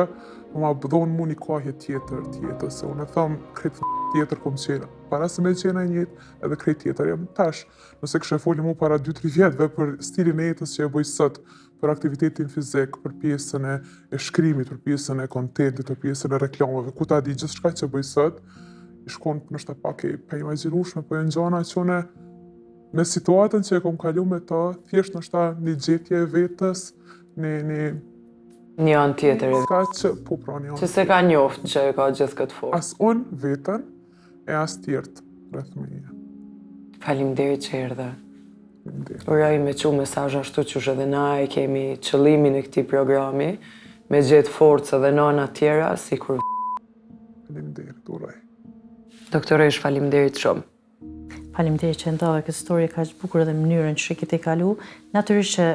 ma bëdhonë mu një kohje tjetër tjetës. Se unë e thëmë krejt tjetër kom qenë. Para se me qenë e njëtë, edhe krejt tjetër jam tash. Nëse kështë e foli mu para 2-3 vjetëve për stilin e jetës që e bëj sot, për aktivitetin fizik, për pjesën e shkrimit, për pjesën e kontentit, për pjesën e reklamave, ku ta di gjithë shka që bëj sot, i shkon nështë pak e pa imagjinueshme, po e në gjana që une me situatën që e kom kalu me ta, thjesht nështë një gjetje e vetës, një anë tjetër e që, po pra një anë. Që se ka njoftë që e ka gjithë këtë forë. As unë vetën, e as tjertë rreth meje. Faleminderit që erdhe. Uroj me që mesazh ashtu që edhe na e kemi qëllimin e këtij programi, me gjetë forcë dhe nëna tjera, si kur Faleminderit, uroj. Doktoresh, faleminderit shumë. Faleminderit që ndave këtë story ka që bukur edhe mënyrën që kiti kalu. Natyrisht që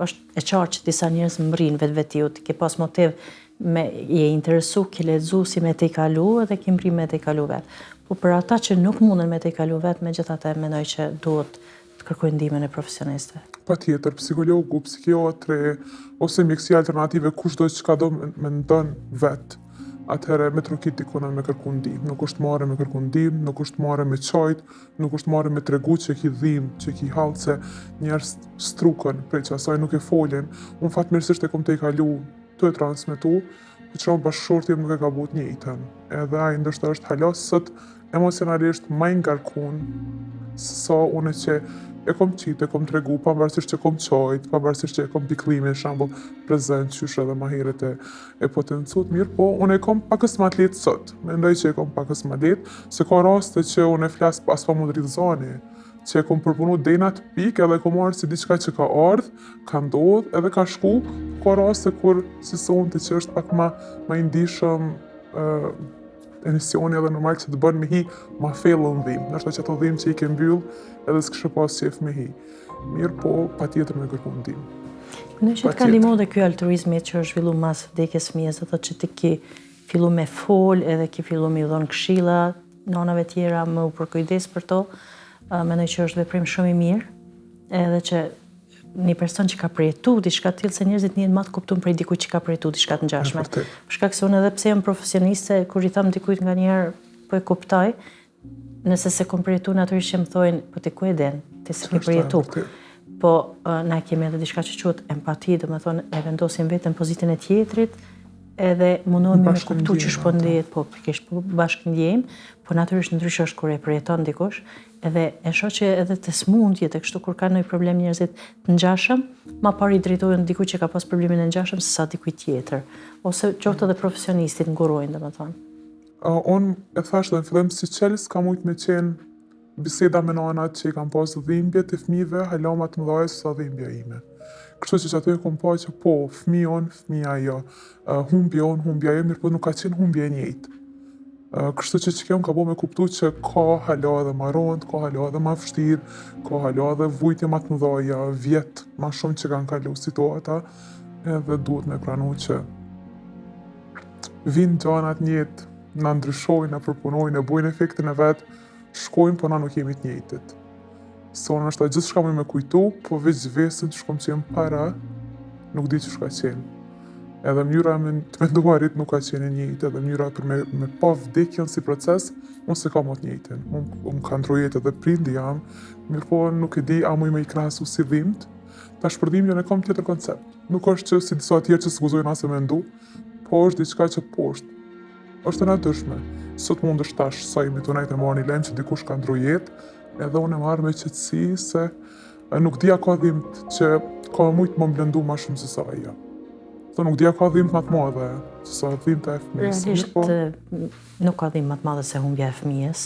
është e qartë që disa njerëz mbrin vetë ti ke pas motiv me je interesu, ke lexu si me te kalu edhe ke mbri me te kalu vetë. Po për ata që nuk mundën me te kalu vetë, megjithatë mendoj që duhet të kërkojnë ndihmën e profesionistëve. Patjetër, psikologu, psikiatri ose mjekësia alternative, kushdo që do me ndonë vetë. Atëherë me trokit dikona me kërku ndihmë. Nuk është marrë me kërku ndihmë, nuk është marrë me qajt, nuk është marrë me tregu që ki dhimë, që ki halë se njerës strukën, prej që asaj nuk e folin. Unë fatmirësisht e kom te i kalu të e transmitu, që që bashkëshorti nuk e ka bot njëjtën. Edhe ai ndoshta është halas sot emocionalisht më ngarkun se sa unë që e kom qitë, e kom tregu, pavarësisht që kom qajt, pavarësisht që e kom piklime, në shembull prezent, qysh edhe ma heret e potencut mirë, po unë e kom pakës ma letë sot. Mendoj që e kom pakës ma letë, se ka raste që unë e flas pas pa mund rridhzani, që e kom përpunu dejna të pikë edhe e kom marrë si diçka që ka ardhë, ka ndodhë edhe ka shku, ka raste kur si sonte që është pak ma i ndishëm emisioni edhe normal që të bën me hi ma fellën dhimë. Nështë që ato dhimë që i ke mbyll edhe s'kështë pas qef me hi. Mirë po, pa tjetër me kërku ndimë. Në që të ka ndihmu dhe kjo altruizmi që është zhvillu mas vdekjes fëmijës, dhe që ti ki fillu me fol edhe ki fillu me i dhonë këshilla, nonave tjera më u përkujdes për to, mendoj që është veprim shumë i mirë, edhe që një person që ka përjetu diçka të tillë se njerëzit njihen më të kuptuar prej dikujt që ka përjetu diçka të ngjashme. Për shkak se unë edhe pse jam profesioniste, kur i them dikujt nganjëherë po e kuptoj, nëse se kom përjetu natyrisht që më thojnë, po ti ku e den, ti s'ke përjetu. Po na kemi edhe diçka që quhet empati, domethënë e vendosim veten në pozitën e tjetrit, edhe mundohemi me kuptu që shpo ndihet, po pikërisht po bashkë ndjejmë, po natyrisht ndryshe është kur e përjeton dikush, edhe e shoh që edhe të smundjet e kështu kur kanë ndonjë problem njerëzit të ngjashëm, më parë i drejtohen dikujt që ka pas problemin e ngjashëm se sa dikujt tjetër, ose qoftë edhe profesionistit ngurojnë domethënë. Unë e thash dhe në fillim si qelës ka mujt me qenë biseda me nanat që i kam pas dhimbje të fëmijëve, hala ma të mëdha se sa dhimbja ime. Kështu që ato e kom pa që po, fëmija jo, humbja jo, mirë po nuk ka qenë humbja e njëjtë. Kështu që kjo më ka bo me kuptu që ka hala edhe ma rënd, ka hala edhe ma vështirë, ka hala edhe vujtje ma të mëdhaja, vjetë ma shumë që kanë kalu situata, edhe duhet me pranu që vinë gjanat njëtë, na ndryshojnë, na përpunojnë, e bojnë efektin e vetë, shkojnë, po na nuk jemi të njëjtit. Sonë është gjithë shka me kujtu, po veç vesën që shkom qenë para, nuk di që shka qenë. Edhe mënyra të menduarit nuk ka qenë e njëjtë, edhe mënyra për me pa vdekjen si proces, unë se kam atë njëjtën. Unë ka ndrojet edhe prindi jam, mirë po nuk e di a muj me i krahasu si dhimt, ta shpërdimjen e kam tjetër koncept. Nuk është që si disa tjerë që s'guzojnë asë mendu, po është diçka që poshtë. Është e natyrshme. Sot mund është tash sa i me të najtë e marrë një lem që dikush ka ndrojet, edhe unë e marrë me qëtësi se nuk dia ka dhimt që ka mujtë më mblendu ma shumë se sa aja. Të nuk dia ka dhimt ma të madhe, që sa dhimt e fëmijës. Realisht nuk ka dhimt ma të madhe se humbja e fëmijës,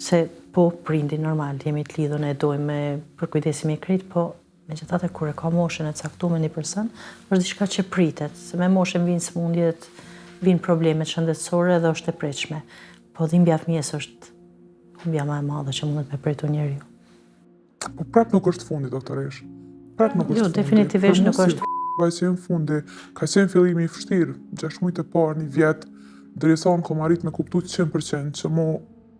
se po prindi normal, jemi të lidhën e dojmë me përkujdesim i krejt, po megjithatë kur e ka moshën e caktuar me një person, është diçka që pritet, se me moshën vinë sëmundjet, vinë problemet shëndetësore dhe është e pritshme. Po dhimbja e fëmijës është humbja më e madhe që mundet me pritur njeriu. Po prap nuk është fundi, doktoresh. Prap nuk është fundi. Jo, definitivisht nuk është. Ka qenë fundi, ka qenë fillimi i vështirë, 6 muajt e parë, një vjet, derisa unë kom arrit me kuptu 100% që mu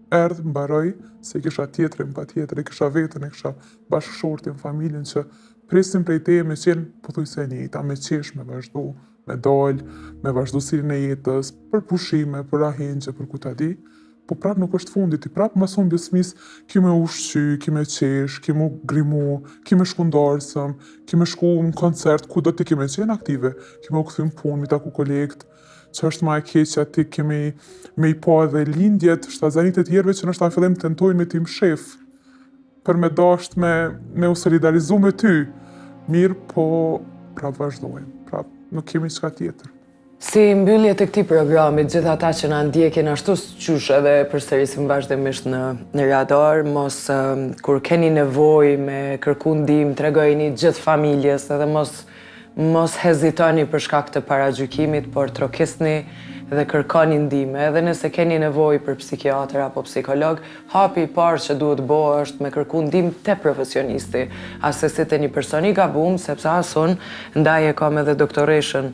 erdhë mbaroj, se i kisha tjetrin pa tjetër, i kisha vetën, i kisha bashkëshortin, familjen që presim prej teje me qenë pothuajse e njëjta, me qesh, me vazhdu, me dalë, me vazhdu silën e jetës, për pushime, për ahengje, për ku ta di. Po prap nuk është fundi, ti prap mas unë bjesmis ki me ushqy, ki me qesh, ki me grimu, ki me shku ndarësëm, ki me shku në koncert, ku do ti ki me qenë aktive, ki me u këthym punë, mi taku kolekt, që është ma e keqja ti kemi me i pa edhe lindjet, shtazanit e tjerve që nështë ta fillim tentojnë me tim shef, për me dasht me u solidarizu me ty. Mirë, po prap vazhdojmë, prap nuk kemi qka tjetër. Si mbyllje të këtij programi, gjithë ata që na ndjekin ashtu siç edhe përsërisim vazhdimisht në radar, mos kur keni nevojë me kërku ndihmë, tregojini gjithë familjes, edhe mos hezitoni për shkak të paragjykimit, por trokisni dhe kërkoni ndihmë. Edhe nëse keni nevojë për psikiatër apo psikolog, hapi i parë që duhet bëu është me kërku ndihmë te profesionisti, as se te një person i gabuar, sepse as unë ndaj e kam edhe doktoreshën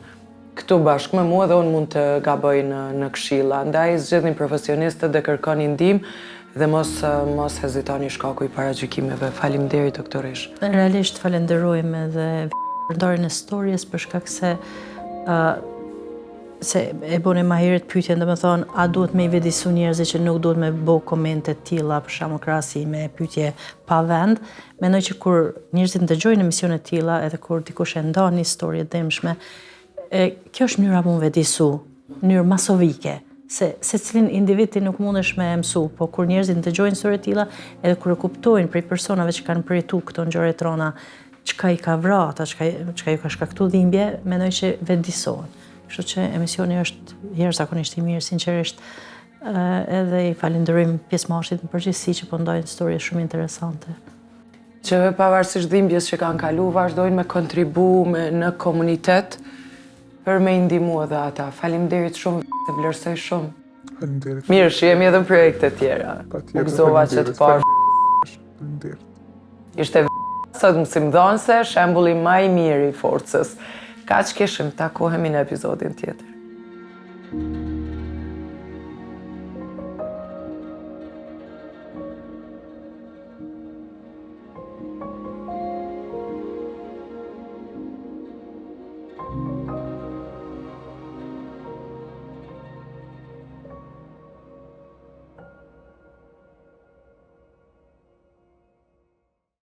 këtu bashkë me mua dhe unë mund të gaboj në këshilla. Ndaj zgjedhni profesionistët dhe kërkoni ndihmë dhe mos hezitoni shkaku i paragjykimeve. Faleminderit doktoresh. Realisht falenderojmë edhe ndarjen e storjes për shkak se e bone ma herët pyetjen, domethënë, a duhet me i vedisu njerëzit që nuk duhet me bo komente të tilla, për shembull krahasi me pyetje pa vend. Mendoj që kur njerëzit ndëgjojnë emisione të tilla, edhe kur dikush e ndan një histori të dëmshme, kjo është mënyra mu vedisu, mënyrë masovike, se cilin individ ti nuk mundesh me mësu, po kur njerëzit ndëgjojnë histori të tilla, edhe kur e kuptojnë prej personave që kanë përjetu këto ngjarje trona, çka i ka vrarë, çka ju ka shkaktuar dhimbje, mendoj që vedisohen. Kështu që emisioni është jashtëzakonisht i mirë, sinqerisht, edhe i falenderojmë pjesëmarrësit në përgjithësi që po ndajnë histori shumë interesante. Që pavarësisht dhimbjes që kanë kalu, vazhdojnë me kontribu në komunitet, për me i ndihmu edhe ata. Faleminderit shumë, të vlerësoj shumë. Faleminderit. Mirë, shihemi edhe në projekte tjera. Patjetër, Gëzova që të pash. Faleminderit. Ishte sot mësimdhënëse, shembulli më i mirë i forcës. Kaq kishim, takohemi në episodin tjetër.